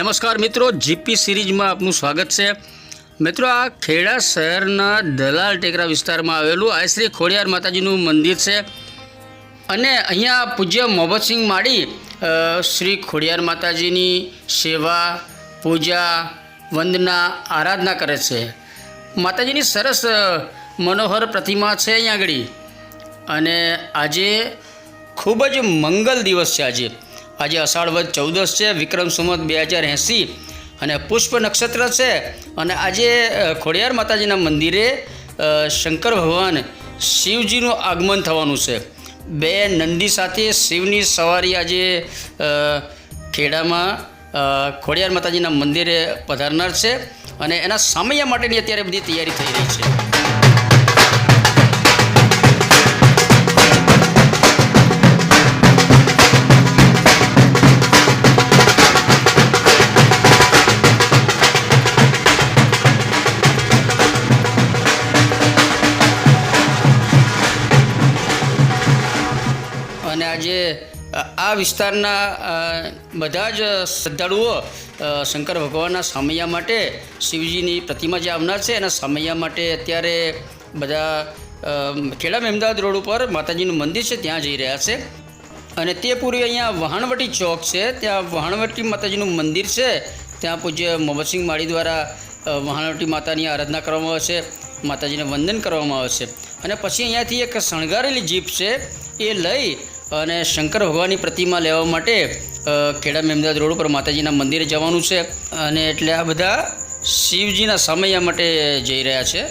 નમસ્કાર મિત્રો, જીપી સિરીઝમાં આપનું સ્વાગત છે। મિત્રો, આ ખેડા શહેરના દલાલ ટેકરા વિસ્તારમાં આવેલું આ શ્રી ખોડિયાર માતાજીનું મંદિર છે અને અહીંયા પૂજ્ય મોહબ્બતસિંહ માળી શ્રી ખોડિયાર માતાજીની સેવા, પૂજા, વંદના, આરાધના કરે છે। માતાજીની સરસ મનોહર પ્રતિમા છે અહીંયા આગળ અને આજે ખૂબ જ મંગલ દિવસ છે। આજે અષાઢ વદ 14 છે, વિક્રમ સંવત 2080 અને પુષ્પ નક્ષત્ર છે અને આજે ખોડિયાર માતાજીના મંદિરે શંકર ભગવાન શિવજીનું આગમન થવાનું છે। બે નંદી સાથે શિવની સવારી આજે ખેડામાં ખોડિયાર માતાજીના મંદિરે પધારનાર છે અને એના સામૈયા માટેની અત્યારે બધી તૈયારી થઈ રહી છે। અને આજે આ વિસ્તારના બધા જ શ્રદ્ધાળુઓ શંકર ભગવાનના સામૈયા માટે શિવજીની પ્રતિમા જે આવનાર છે એના સામૈયા માટે અત્યારે બધા ખેડા મહેમદાવાદ રોડ ઉપર માતાજીનું મંદિર છે ત્યાં જઈ રહ્યા છે। અને તે પૂર્વે અહીંયા વહાણવટી ચોક છે, ત્યાં વહાણવટી માતાજીનું મંદિર છે, ત્યાં પૂજ્ય મોહબ્બતસિંહ માળી દ્વારા વહાણવટી માતાની આરાધના કરવામાં આવે છે, માતાજીને વંદન કરવામાં આવે છે। અને પછી અહીંયાથી એક શણગારેલી જીપ છે એ લઈ અને શંકર ભગવાનની પ્રતિમા લેવા માટે ખેડા મહેમદાવાદ રોડ ઉપર માતાજીના મંદિરે જવાનું છે અને એટલે આ બધા શિવજીના સામૈયા માટે જઈ રહ્યા છે।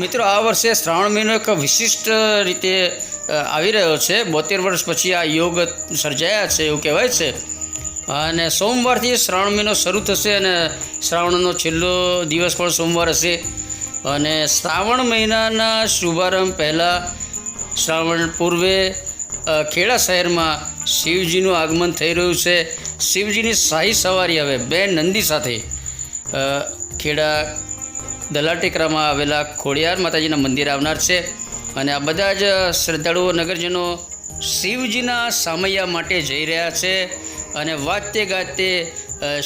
મિત્રો, આ વર્ષે શ્રાવણ મહિનો એક વિશિષ્ટ રીતે આવી રહ્યો છે। 72 વર્ષ પછી આ યોગ સર્જાયા છે એવું કહેવાય છે અને સોમવારથી શ્રાવણ મહિનો શરૂ થશે અને શ્રાવણનો છેલ્લો દિવસ પણ સોમવાર હશે અને શ્રાવણ મહિનાના શુભારંભ પહેલાં શ્રાવણ પૂર્વે ખેડા શહેરમાં શિવજીનું આગમન થઈ રહ્યું છે। શિવજીની શાહી સવારી હવે બે નંદી સાથે ખેડા દલાલ ટેકરામાં આવેલા ખોડિયાર માતાજીના મંદિર આવનાર છે અને આ બધા જ શ્રદ્ધાળુઓ નગરજનો શિવજીના સામૈયા માટે જઈ રહ્યા છે અને વાજતે ગાજતે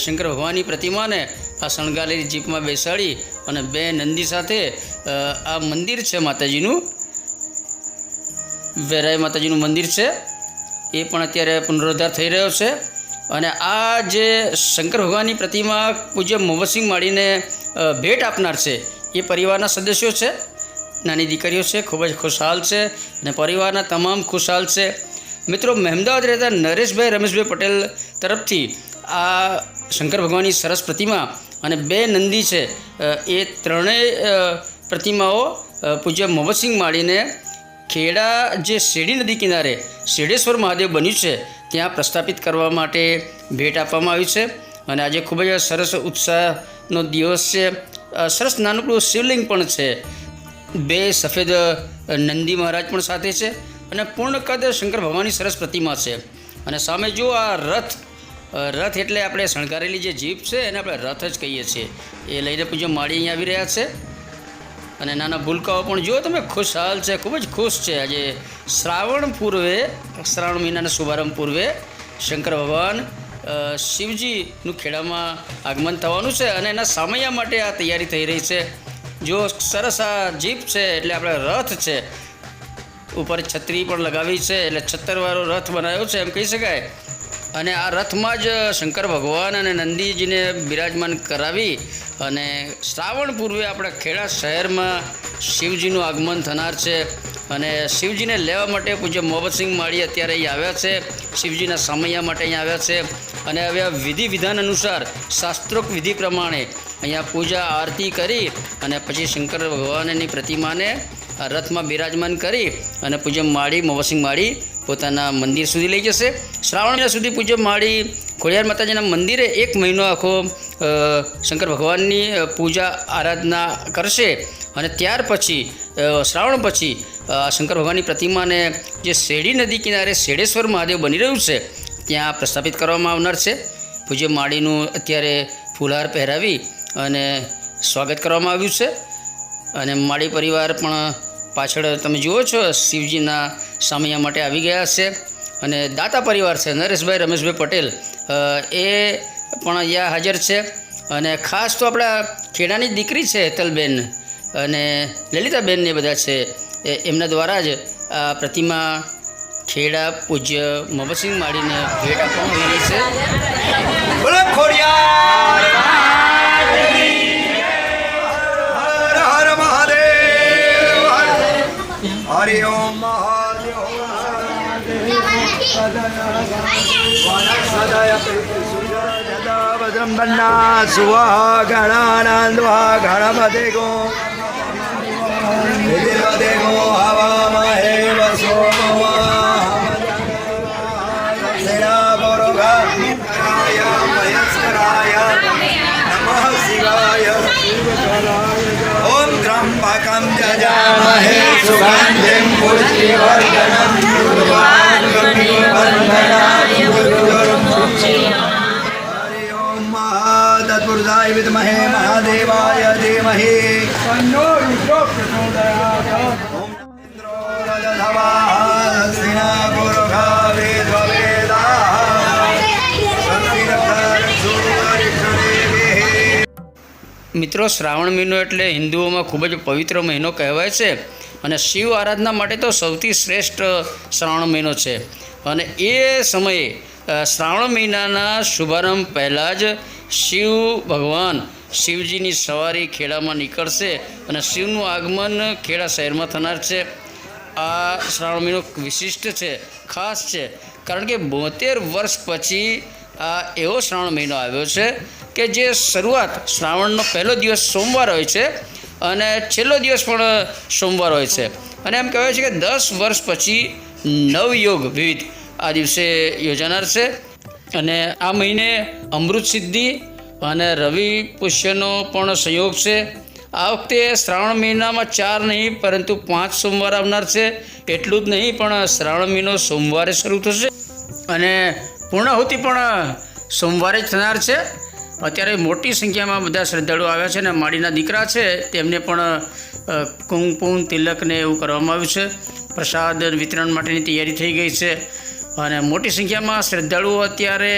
શંકર ભગવાનની પ્રતિમાને આ શણગારેલી જીપમાં બેસાડી અને બે નંદી સાથે આ મંદિર છે માતાજીનું, વેરાઈ માતાજીનું મંદિર છે એ પણ અત્યારે પુનરોદ્ધાર થઈ રહ્યો છે। અને આ જે શંકર ભગવાનની પ્રતિમા પૂજ્ય મોહબ્બતસિંહ માળીને ભેટ આપનાર છે એ પરિવારના સદસ્યો છે, નાની દીકરીઓ છે, ખૂબ જ ખુશહાલ છે અને પરિવારના તમામ ખુશહાલ છે। મિત્રો, મહેમદાવાદ રહેતા નરેશભાઈ રમેશભાઈ પટેલ તરફથી આ શંકર ભગવાનની સરસ પ્રતિમા અને બે નંદી છે એ ત્રણેય પ્રતિમાઓ પૂજ્ય મોહબ્બતસિંહ માળીને ખેડા જે શેરડી નદી કિનારે શેરડેશ્વર મહાદેવ બન્યું છે ત્યાં પ્રસ્થાપિત કરવા માટે ભેટ આપવામાં આવી છે અને આજે ખૂબ જ સરસ ઉત્સાહનો દિવસ છે। સરસ નાનકડું શિવલિંગ પણ છે, બે સફેદ નંદી મહારાજ પણ સાથે છે અને પૂર્ણ કદ શંકર ભગવાનની સરસ પ્રતિમા છે। અને સામે જો આ રથ એટલે આપણે શણગારેલી જે જીપ છે એને આપણે રથ જ કહીએ છીએ, એ લઈને પૂજ્ય માળી અહીંયા આવી રહ્યા છે અને નાના ભૂલકાઓ પણ જો તમે ખુશહાલ છે, ખૂબ જ ખુશ છે। આજે શ્રાવણ મહિનાના શુભારંભ પૂર્વે શંકર ભગવાન શિવજીનું ખેડામાં આગમન થવાનું છે અને એના સામૈયા માટે આ તૈયારી થઈ રહી છે। જો સરસ આ જીપ છે એટલે આપણે રથ છે, ઉપર છત્રી પણ લગાવી છે એટલે છત્તરવાળો રથ બનાવ્યો છે એમ કહી શકાય અને આ રથમાં જ શંકર ભગવાન અને નંદીજીને બિરાજમાન કરાવી અને શ્રાવણ પૂર્વે આપણા ખેડા શહેરમાં શિવજીનું આગમન થનાર છે અને શિવજીને લેવા માટે પૂજ્ય મોહબ્બતસિંહ માળી અત્યારે અહીં આવ્યા છે, શિવજીના સામૈયા માટે અહીં આવ્યા છે અને હવે આ વિધિ વિધાન અનુસાર શાસ્ત્રોક્ત વિધિ પ્રમાણે અહીંયા પૂજા આરતી કરી અને પછી શંકર ભગવાનની પ્રતિમાને રથમાં બિરાજમાન કરી અને પૂજ્ય મોહબ્બતસિંહ માળી પોતાના મંદિર સુધી લઈ જશે। શ્રાવણ મહિના સુધી પૂજ્ય માળી ખોડિયાર માતાજીના મંદિરે 1 મહિનો આખો શંકર ભગવાનની પૂજા આરાધના કરશે અને ત્યાર પછી શ્રાવણ પછી શંકર ભગવાનની પ્રતિમાને જે શેરડી નદી કિનારે શેડેશ્વર મહાદેવ બની રહ્યું છે ત્યાં પ્રસ્થાપિત કરવામાં આવનાર છે. પૂજ્ય માળીનું અત્યારે ફૂલહાર પહેરાવી અને સ્વાગત કરવામાં આવ્યું છે. અને માળી પરિવાર પણ પાછળ તમે જુઓ છો શિવજીના સામૈયા માટે આવી ગયા છે. અને દાતા પરિવાર છે નરેશભાઈ રમેશભાઈ પટેલ એ પણ અહીંયા હાજર છે. અને ખાસ તો આપણા ખેડાની દીકરી છે હેતલબેન અને લલિતાબેન એ બધા છે એમના દ્વારા જ આ પ્રતિમા ખેડા પૂજ્ય મોહમ્મદસિંહ માળીને ભેટ આપવામાં આવી રહી છે. हरि ओम महादेव सुहा गणानंदवा गणपति को हवा महे वसो नमः शिवाय ओम त्र्यंबकं यजामहे सुगंधिं पुष्टिवर्धनं हरि ओम महातत्पुरुषाय विद्महे महादेवाय धीमहि तन्नो रुद्रो प्रचोदयात् ओम इंद्रो रजधवाः दक्षिणा पुरुषा वेदवेदाः મિત્રો, શ્રાવણ મહિનો એટલે હિન્દુઓમાં ખૂબ જ પવિત્ર મહિનો કહેવાય છે. અને શિવ આરાધના માટે તો સૌથી શ્રેષ્ઠ શ્રાવણ મહિનો છે. અને એ સમયે શ્રાવણ મહિનાના શુભારંભ પહેલાં જ શિવ ભગવાન શિવજીની સવારી ખેડામાં નીકળશે અને શિવનું આગમન ખેડા શહેરમાં થનાર છે. આ શ્રાવણ મહિનો વિશિષ્ટ છે, ખાસ છે, કારણ કે 72 વર્ષ પછી આ એવો શ્રાવણ મહિનો આવ્યો છે કે જે શરૂઆત શ્રાવણનો પહેલો દિવસ સોમવાર હોય છે અને છેલ્લો દિવસ પણ સોમવાર હોય છે. અને એમ કહેવાય છે કે 10 વર્ષ પછી નવયોગ વિવિધ આ દિવસે યોજાનાર છે. અને આ મહિને અમૃત સિદ્ધિ અને રવિ પુષ્યનો પણ સંયોગ છે. આ વખતે શ્રાવણ મહિનામાં 4 નહીં પરંતુ 5 સોમવાર આવનાર છે. એટલું જ નહીં પણ શ્રાવણ મહિનો સોમવારે શરૂ થશે અને પૂર્ણાહુતિ પણ સોમવારે જ થનાર છે. અત્યારે મોટી સંખ્યામાં બધા શ્રદ્ધાળુઓ આવ્યા છે અને માળીના દીકરા છે તેમને પણ કુમકુમ તિલકને એવું કરવામાં આવ્યું છે. પ્રસાદ વિતરણ માટેની તૈયારી થઈ ગઈ છે અને મોટી સંખ્યામાં શ્રદ્ધાળુઓ અત્યારે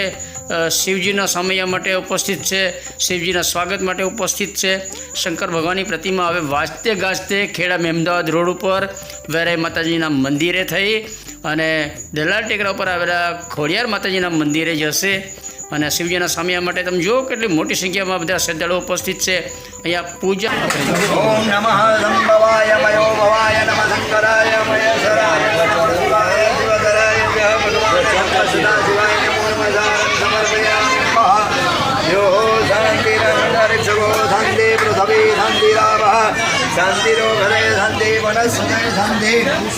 શિવજીના સામૈયા માટે ઉપસ્થિત છે, શિવજીના સ્વાગત માટે ઉપસ્થિત છે. શંકર ભગવાનની પ્રતિમા હવે વાજતે ગાજતે ખેડા અમદાવાદ રોડ ઉપર વેરાઈ માતાજીના મંદિરે થઈ અને દલાલ ટેકરા ઉપર આવેલા ખોડિયાર માતાજીના મંદિરે જશે. અને શિવજીના સામૈયા માટે તમે જુઓ કેટલી મોટી સંખ્યામાં બધા શ્રદ્ધાળુઓ ઉપસ્થિત છે. અહીંયા પૂજા ઓમ નમઃ સંભવાય મયો ભવાય નમઃ શંકરાય મહેશ્વરાય શિવાય શિવધરાય ભગવાન શિવાય નમો સમર્પયામિ યો શાંતિરંતરિક્ષો શાંતિ પૃથ્વી શાંતિરાવઃ શાંતિરોગરે શાંતિ વનસ્પતિ શાંતિ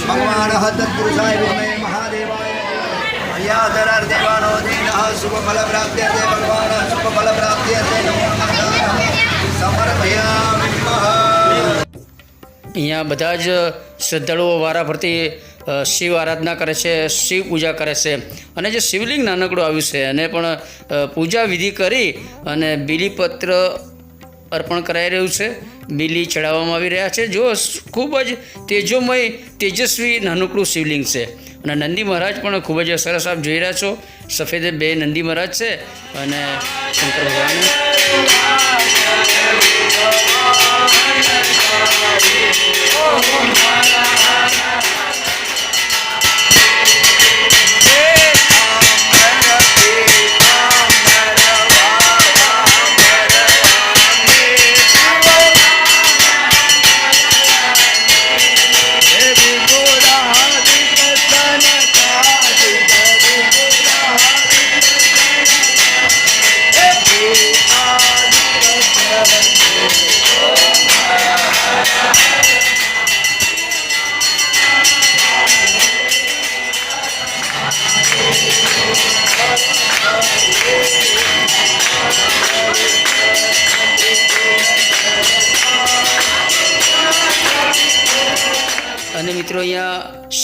ભગવાન તત્પુરુષાય વિદ્મહે મહાદેવાય યાદરાર દેવાનો દિન શુભ ફલ પ્રાપ્ત્યર્થે ભગવાન શુભ ફલ પ્રાપ્ત્યર્થે નમો સમર્પયામિ. અહીંયા બધા જ શ્રદ્ધાળુઓ વારાફરતી શિવ આરાધના કરે છે, શિવ પૂજા કરે છે. અને જે શિવલિંગ નાનકડું આવ્યું છે એને પણ પૂજા વિધિ કરી અને બીલીપત્ર અર્પણ કરાઈ રહ્યું છે, બીલી ચડાવવામાં આવી રહ્યા છે. જો ખૂબ જ તેજોમય તેજસ્વી નાનકડું શિવલિંગ છે. અને નંદી મહારાજ પણ ખૂબ જ સરસ આપ જોઈ રહ્યા છો, સફેદ 2 નંદી મહારાજ છે અને શંકર ભગવાન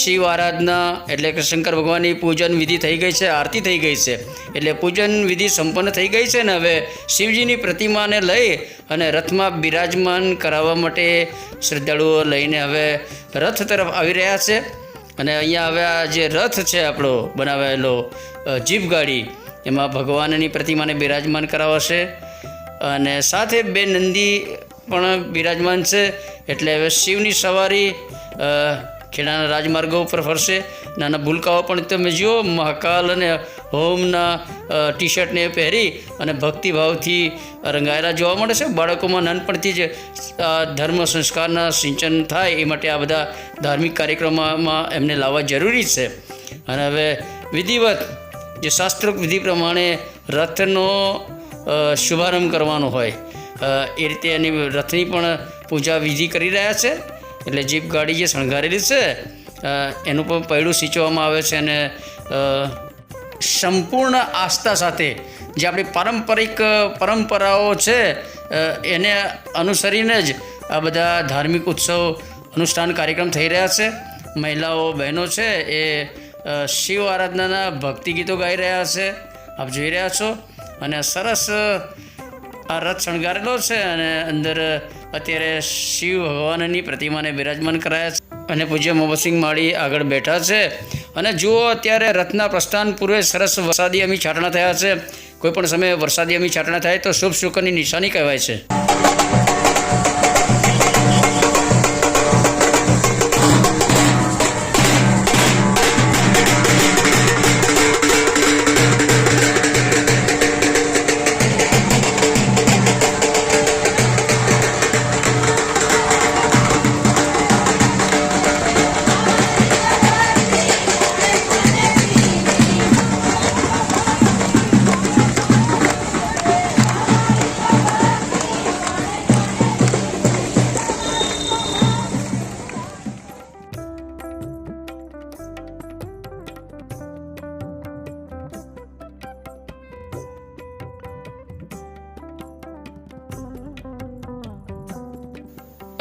શિવ આરાધના એટલે કે શંકર ભગવાનની પૂજન વિધિ થઈ ગઈ છે, આરતી થઈ ગઈ છે, એટલે પૂજન વિધિ સંપન્ન થઈ ગઈ છે ને હવે શિવજીની પ્રતિમાને લઈ અને રથમાં બિરાજમાન કરાવવા માટે શ્રદ્ધાળુઓ લઈને હવે રથ તરફ આવી રહ્યા છે. અને અહીંયા હવે આ જે રથ છે આપણો બનાવેલો જીપ ગાડી, એમાં ભગવાનની પ્રતિમાને બિરાજમાન કરાવશે અને સાથે 2 નંદી પણ બિરાજમાન છે. એટલે હવે શિવની સવારી ખેડાના રાજમાર્ગો ઉપર ફરશે. નાના ભૂલકાઓ પણ તમે જુઓ મહાકાલ અને હોમના ટી શર્ટને પહેરી અને ભક્તિભાવથી રંગાયેલા જોવા મળે છે. બાળકોમાં નાનપણથી જ ધર્મ સંસ્કારના સિંચન થાય એ માટે આ બધા ધાર્મિક કાર્યક્રમોમાં એમને લાવવા જરૂરી છે. અને હવે વિધિવત જે શાસ્ત્રોક્ત વિધિ પ્રમાણે રથનો શુભારંભ કરવાનો હોય એ રીતે એની રથની પણ પૂજા વિધિ કરી રહ્યા છે. એટલે જીપ ગાડી જે શણગારેલી છે એનું પણ પૈડું સિંચવામાં આવે છે અને સંપૂર્ણ આસ્થા સાથે જે આપણી પારંપરિક પરંપરાઓ છે એને અનુસરીને જ આ બધા ધાર્મિક ઉત્સવ અનુષ્ઠાન કાર્યક્રમ થઈ રહ્યા છે. મહિલાઓ બહેનો છે એ શિવ આરાધનાના ભક્તિ ગીતો ગાઈ રહ્યા છે, આપ જોઈ રહ્યા છો. અને સરસ આ રથ શણગારેલો છે અને અંદર અત્યારે શિવ ભગવાનની પ્રતિમાને બિરાજમાન કરાયા છે અને પૂજ્ય મોહમ્મદસિંહ માળી આગળ બેઠા છે. અને જુઓ અત્યારે રથના પ્રસ્થાન પૂર્વે સરસ વરસાદી અમી છાંટણા થયા છે. કોઈપણ સમયે વરસાદી અમી છાંટણા થાય તો શુભ શુકરની નિશાની કહેવાય છે.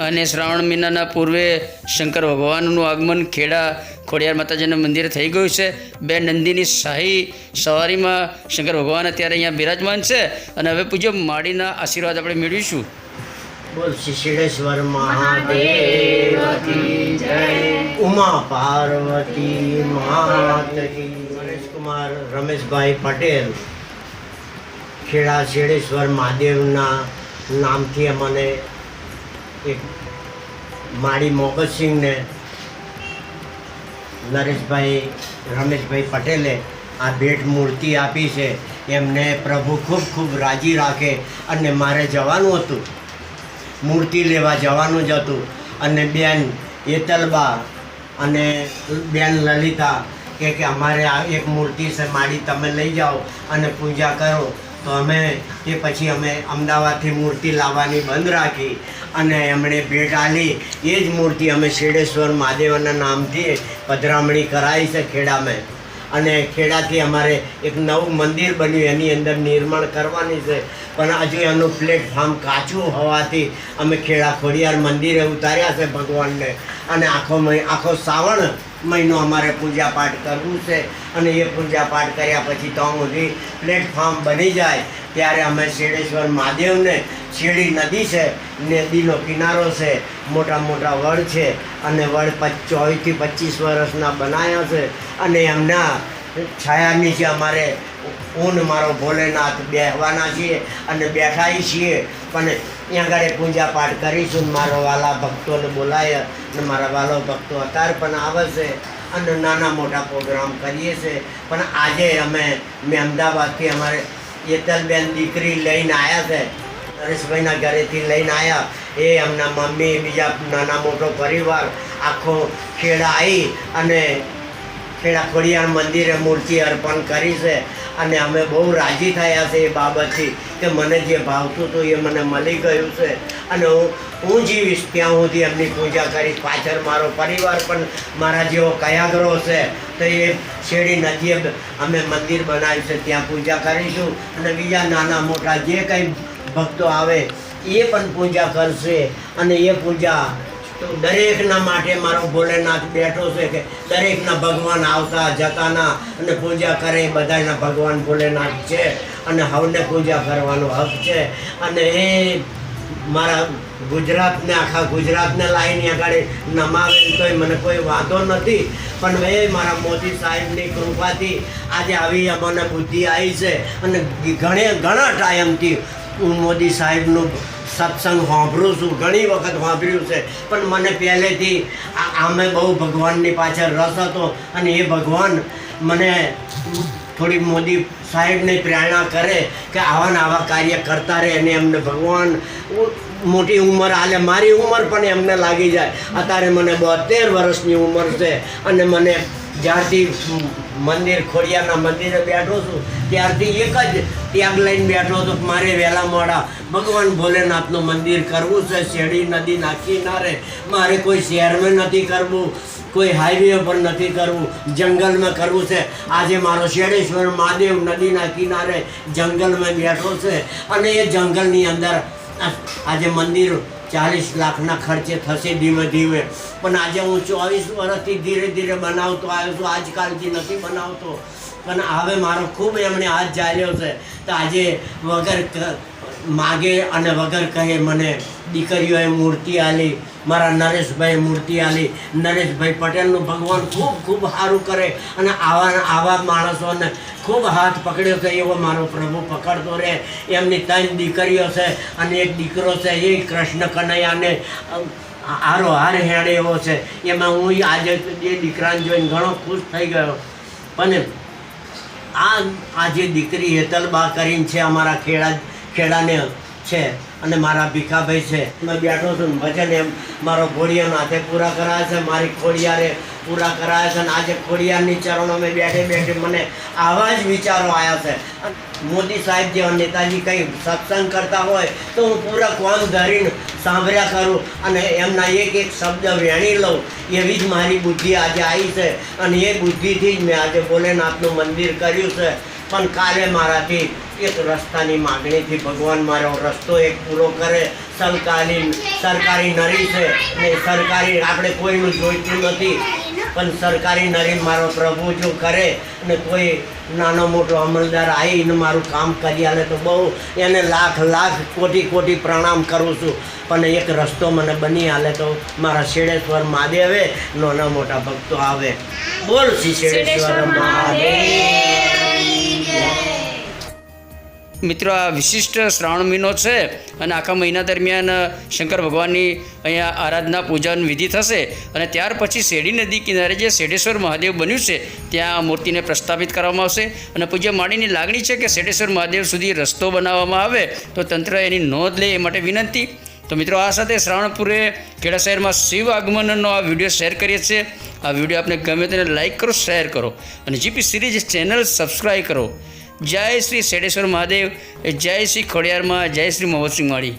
અને શ્રાવણ મહિનાના પૂર્વે શંકર ભગવાનનું આગમન ખેડા ખોડિયાર માતાજીના મંદિરે થઈ ગયું છે. 2 નંદીની શાહી સવારીમાં શંકર ભગવાન અત્યારે અહીંયા બિરાજમાન છે અને હવે પૂજ્ય માળીના આશીર્વાદ આપણે મેળવીશું. બોલ શિશેશ્વર મહાદેવ કી જય, ઉમા પાર્વતી માત કી. ગણેશકુમાર રમેશભાઈ પટેલ ખેડા શેડેશ્વર મહાદેવના નામથી અમને એક માળી મોહમ્મદસિંહને નરેશભાઈ રમેશભાઈ પટેલે આ ભેટ મૂર્તિ આપી છે. એમને પ્રભુ ખૂબ ખૂબ રાજી રાખે. અને મારે જવાનું હતું, મૂર્તિ લેવા જવાનું જ હતું અને બેન એતલબા અને બેન લલિતા કે અમારે આ એક મૂર્તિ છે માળી, તમે લઈ જાઓ અને પૂજા કરો. તો અમે એ પછી અમે અમદાવાદથી મૂર્તિ લાવવાની બંધ રાખી અને એમણે ભેટ આલી. એ જ મૂર્તિ અમે શેડેશ્વર મહાદેવના નામથી પધરામણી કરાવી છે ખેડામાં. અને ખેડાથી અમારે એક નવું મંદિર બન્યું, એની અંદર નિર્માણ કરવાની છે, પણ હજુ એનું પ્લેટફોર્મ કાચું હોવાથી અમે ખેડા ખોડિયાર મંદિરે ઉતાર્યા છે ભગવાનને. અને આખો શ્રાવણ મહિનો અમારે પૂજાપાઠ કરવું છે. અને એ પૂજાપાઠ કર્યા પછી તો સુધી પ્લેટફોર્મ બની જાય ત્યારે અમે શેડેશ્વર મહાદેવને, શેરડી નદી છે, નદીનો કિનારો છે, મોટા મોટા વડ છે અને વડ 24 થી 25 વર્ષના બનાવ્યા છે. અને એમના છાયા નીચે અમારે હું મારો ભોલેનાથ બેસવાના છીએ અને બેઠા છીએ. પણ ત્યાં આગળ પૂજાપાઠ કરીશું. મારો વાલા ભક્તોને બોલાય અને મારા વાલો ભક્તો અત્યારે પણ આવે છે અને નાના મોટા પ્રોગ્રામ કરીએ છીએ. પણ આજે અમે અમદાવાદથી અમારે એતલબેન દીકરી લઈને આવ્યા છે, નરેશભાઈના ઘરેથી લઈને આવ્યા. એ એમના મમ્મી, બીજા નાના મોટો પરિવાર આખો ખેડા આવી અને ખેડા ખોડિયાર મંદિરે મૂર્તિ અર્પણ કરી છે. અને અમે બહુ રાજી થયા છે એ બાબતથી કે મને જે ભાવતું હતું એ મને મળી ગયું છે. અને હું જીવીશ ત્યાં સુધી એમની પૂજા કરીશ. પાછળ મારો પરિવાર પણ મારા જેવો કયાગરો છે તો એ શેરડી નદીએ અમે મંદિર બનાવ્યું છે, ત્યાં પૂજા કરીશું. અને બીજા નાના મોટા જે કંઈ ભક્તો આવે એ પણ પૂજા કરશે. અને એ પૂજા તો દરેકના માટે મારો ભોલેનાથ બેઠો છે કે દરેકના ભગવાન આવતા જતાના અને પૂજા કરે એ બધાના ભગવાન ભોલેનાથ છે અને હવને પૂજા કરવાનો હક છે. અને એ મારા ગુજરાતને આખા ગુજરાતને લાવીને આગળ નમાવે તોય મને કોઈ વાંધો નથી. પણ એ મારા મોદી સાહેબની કૃપાથી આજે આવી અમને બુદ્ધિ આવી છે. અને ઘણા ટાઈમથી હું મોદી સાહેબનું સત્સંગ સાંભળું છું, ઘણી વખત સાંભળ્યું છે. પણ મને પહેલેથી આમે બહુ ભગવાનની પાછળ રસ હતો. અને એ ભગવાન મને થોડી મોદી સાહેબને પ્રેરણા કરે કે આવા કાર્ય કરતા રહે અને એમને ભગવાન મોટી ઉંમર હાલે. મારી ઉંમર પણ એમને લાગી જાય. અત્યારે મને 72 વર્ષની ઉંમર છે. અને મને જ્યારથી મંદિર ખોડિયારના મંદિરે બેઠો છું ત્યારથી એક જ ત્યાગ લઈને બેઠો હતો કે મારે વહેલા મોડા ભગવાન ભોલેનાથનું મંદિર કરવું છે. શેરડી નદી નાખી ના રહે. મારે કોઈ શહેરમાં નથી કરવું, કોઈ હાઈવે પર નથી કરવું, જંગલમાં કરવું છે. આજે મારો શેડેશ્વર મહાદેવ નદીના કિનારે જંગલમાં બેઠો છે. અને એ જંગલની અંદર આજે મંદિર 40 લાખના ખર્ચે થશે ધીમે ધીમે. પણ આજે હું 24 વર્ષથી ધીરે ધીરે બનાવતો આવ્યો છું. આજકાલથી નથી બનાવતો. પણ હવે મારો ખૂબ એમણે હાથ ચાલ્યો છે. તો આજે વગર માગે અને વગર કહે મને દીકરીઓએ મૂર્તિ આલી, મારા નરેશભાઈ મૂર્તિ આલી. નરેશભાઈ પટેલનું ભગવાન ખૂબ ખૂબ સારું કરે અને આવા માણસોને ખૂબ હાથ પકડ્યો છે. એવો મારો પ્રભુ પકડતો રહે. એમની 3 દીકરીઓ છે અને એક દીકરો છે. એ કૃષ્ણ કનૈયાને હાર હેડે એવો છે. એમાં હું આજે એ દીકરાને જોઈને ઘણો ખુશ થઈ ગયો. પણ આ જે દીકરી હેતલબા કરીને છે અમારા ખેડાને છે અને મારા ભીખાભાઈ છે. મેં બેઠો છું ભજન એમ મારો ઘોડિયાનો હાથે પૂરા કરાવે છે, મારી ખોડિયારે પૂરા કરાવે છે. અને આજે ખોડિયારની ચરણોમાં બેઠે મને આવા જ વિચારો આવ્યા છે. મોદી સાહેબ જેવા નેતાજી કંઈ સત્સંગ કરતા હોય તો હું પૂરા કોમ ધરીને સાંભળ્યા કરું અને એમના એક શબ્દ વેણી લઉં. એવી જ મારી બુદ્ધિ આજે આવી છે. અને એ બુદ્ધિથી જ મેં આજે ભોલેનાથનું મંદિર કર્યું છે. પણ કાલે મારાથી એક રસ્તાની માગણીથી ભગવાન મારો રસ્તો એક પૂરો કરે. સરકારી નરી છે ને સરકારી આપણે કોઈનું જોઈતું નથી. પણ સરકારી નરી મારો પ્રભુ જો કરે અને કોઈ નાનો મોટો અમલદાર આવીને મારું કામ કરી આલે તો બહુ એને લાખ કોટી પ્રણામ કરું છું. પણ એક રસ્તો મને બની આલે તો મારા શેડેશ્વર મહાદેવે નાના મોટા ભક્તો આવે. બોલ શ્રી શેડેશ્વર મહાદેવ. મિત્રો, આ વિશિષ્ટ શ્રાવણ મહિનો છે અને આખા મહિના દરમિયાન શંકર ભગવાનની અહીંયા આરાધના પૂજન વિધિ થશે. અને ત્યાર પછી શેરડી નદી કિનારે જે શેડેશ્વર મહાદેવ બન્યું છે ત્યાં આ મૂર્તિને પ્રસ્થાપિત કરવામાં આવશે. અને પૂજ્ય માળીની લાગણી છે કે શેડેશ્વર મહાદેવ સુધી રસ્તો બનાવવામાં આવે તો તંત્ર એની નોંધ લે એ માટે વિનંતી. તો મિત્રો, આ સાથે શ્રાવણપુરે ખેડા શહેરમાં શિવ આગમનનો આ વિડીયો શેર કરીએ છીએ. આ વિડીયો આપને ગમે તેને લાઇક કરો, શેર કરો અને જીપી સિરીઝ ચેનલ સબસ્ક્રાઈબ કરો. જય શ્રી શેડેશ્વર મહાદેવ, જય શ્રી ખોડિયારમાં, જય શ્રી મોહસિંહ માળી.